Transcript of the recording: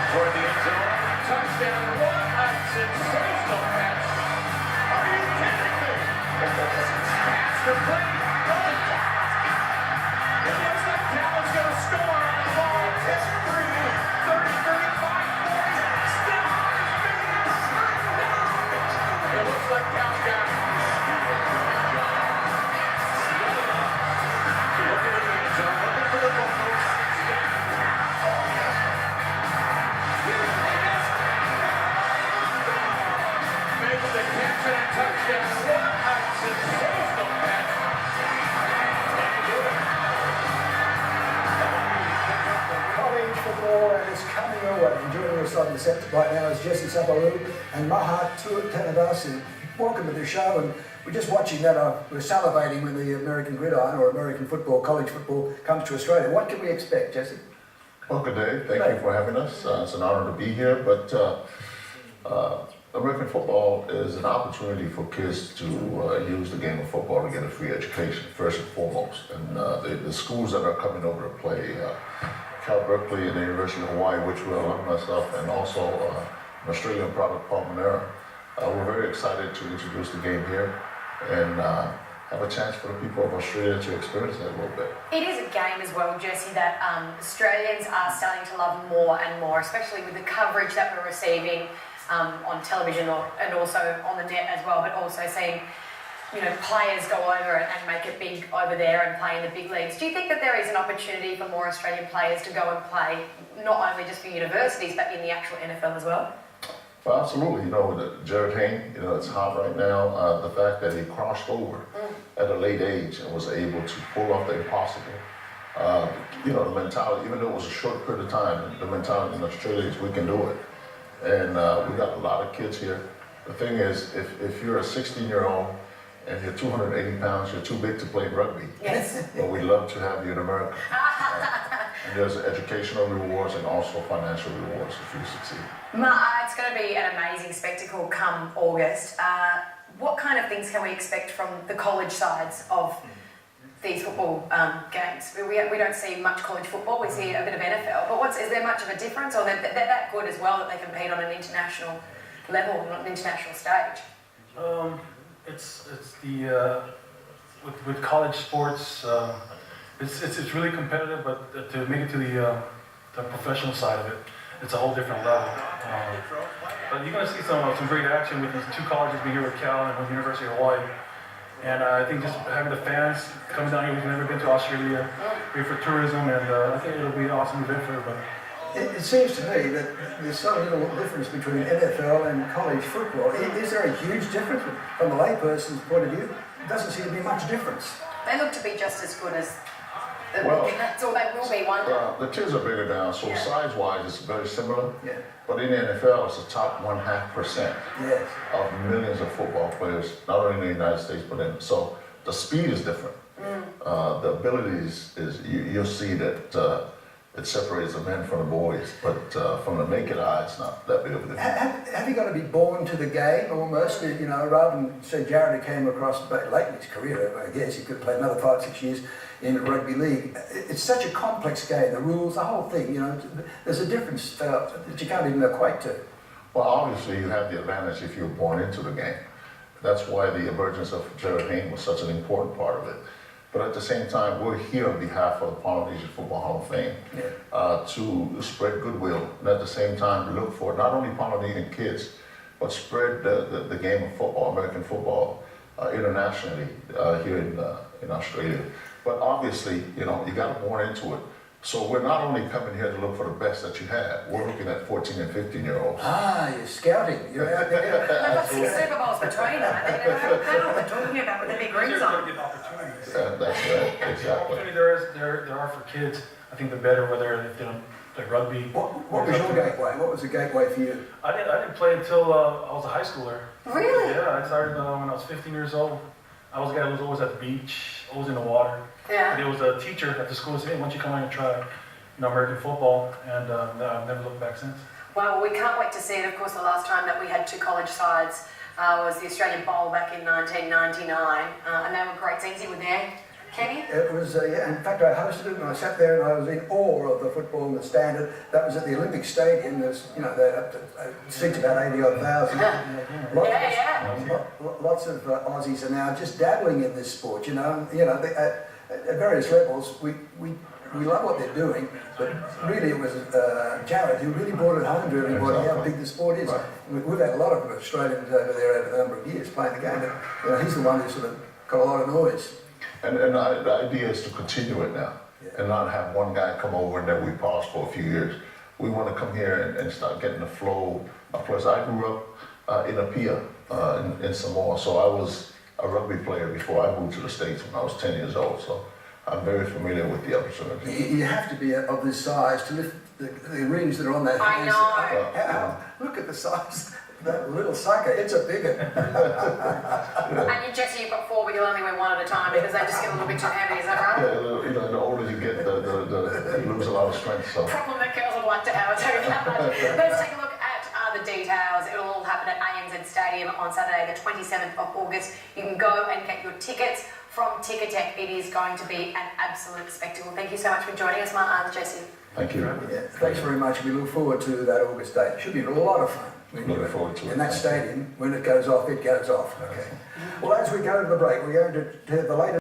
Toward the end zone, touchdown, what a sensational catch. Are you kidding me? Pass complete. It looks like Cal's going to score on the ball. 10-3, 30, 35, 40. Still on his feet. It looks like Cal's got it. Looking at the end zone, looking for the ball. The catch and a touchdown. What a sensational catch. College football and it's coming away. Joining us on the set right now is Sapolu and Tanavasa. Welcome to the show, and we're just watching that. We're salivating when the American gridiron or American football, college football, comes to Australia. What can we expect, Jesse? Well, good day. Thank you for having us. It's an honor to be here, but American football is an opportunity for kids to use the game of football to get a free education, first and foremost. And the schools that are coming over to play, Cal Berkeley and the University of Hawaii, which we're alumni of, and also an Australian product, Palmera. We're very excited to introduce the game here and have a chance for the people of Australia to experience it a little bit. It is a game as well, Jesse, that Australians are starting to love more and more, especially with the coverage that we're receiving on television and also on the net as well, but also seeing, you know, players go over and make it big over there and play in the big leagues. Do you think that there is an opportunity for more Australian players to go and play, not only just for universities, but in the actual NFL as well? Well, absolutely. You know, Jarryd Hayne, you know, it's hot right now. The fact that he crossed over at a late age and was able to pull off the impossible. You know, the mentality, even though it was a short period of time, the mentality in Australia is we can do it. And we got a lot of kids here. The thing is, if you're a 16-year-old and you're 280 pounds, you're too big to play rugby. Yes. But we'd love to have you in America. And there's educational rewards and also financial rewards if you succeed. It's going to be an amazing spectacle come August. What kind of things can we expect from the college sides of these football games? We don't see much college football, we see a bit of NFL, but is there much of a difference, or they're that good as well that they compete on an international level, on an international stage? It's the with college sports, it's really competitive, but to make it to the professional side of it, it's a whole different level. But you're going to see some great action with these two colleges being here with Cal and with the University of Hawaii. And I think just having the fans coming down here who've never been to Australia, here for tourism, and I think it'll be an awesome event for everybody. It seems to me that there's so little difference between NFL and college football. Is there a huge difference from a layperson's point of view? It doesn't seem to be much difference. They look to be just as good as they will be one day. The kids are bigger now, so size-wise it's very similar. Yeah. But in the NFL, it's the top 0.5% Yes. of millions of football players, not only in the United States, but so the speed is different. The abilities you'll see that it separates the men from the boys, but from the naked eye, it's not that big of a difference. Have you got to be born to the game almost? You know, rather than say Jarryd came across late in his career, I guess he could play another 5-6 years in a rugby league. It's such a complex game, the rules, the whole thing, you know, there's a difference that you can't even equate to. Well, obviously you have the advantage if you're born into the game. That's why the emergence of Jarryd Hayne was such an important part of it. But at the same time, we're here on behalf of the Polynesian Football Hall of Fame to spread goodwill, and at the same time look for not only Polynesian kids, but spread the game of football, American football, internationally here in Australia. But obviously, you know, you got born into it. So we're not only coming here to look for the best that you have, we're looking at 14 and 15-year-olds. You're scouting. You're out there. They've got 6 Super Bowls between them. They know what they're talking about with the big rings on. That's right, exactly. There are for kids. I think the better, whether if they don't play rugby. What was your gateway? What was the gateway for you? I didn't play until I was a high schooler. Really? Yeah, I started when I was 15 years old. I was a guy who was always at the beach, always in the water. Yeah. And there was a teacher at the school who said, hey, why don't you come out and try American football? And I've never looked back since. Well, we can't wait to see it. Of course, the last time that we had two college sides was the Australian Bowl back in 1999, and they were great scenes. You were there, Kenny? It was, yeah, in fact I hosted it and I sat there and I was in awe of the football and the standard. That was at the Olympic Stadium. There's, you know, they up to seats about 80-odd thousand. Lots of Aussies are now just dabbling in this sport, you know. At various levels, we love what they're doing, but really it was Jarryd who really brought it home to everybody how big the sport is. We've had a lot of Australians over there over a number of years playing the game, but you know, he's the one who sort of got a lot of noise. And the idea is to continue it now, and not have one guy come over and then we pause for a few years. We want to come here and start getting the flow. Plus, I grew up in Apia in Samoa, so I was a rugby player before I moved to the States when I was 10 years old. So I'm very familiar with the opportunity. You have to be of this size to lift the rings that are on that. I know. Look at the size. That little sucker, it's a big one. And you, Jesse, you've got four, but you'll only wear one at a time because they just get a little bit too heavy, is that right? Yeah, you know, the older you get, you lose a lot of strength. So. Problem that girls would like to have, I'll tell you that much. Let's take a look at the details. It'll all happen at ANZ Stadium on Saturday, the 27th of August. You can go and get your tickets from Ticketek. It is going to be an absolute spectacle. Thank you so much for joining us, Mark, Jesse. Thank you. Yeah, thanks very much. We look forward to that August date. It should be a lot of fun. Looking forward to it. In that stadium, when it goes off, it goes off. Okay. Well, as we go to the break, we're going to the latest.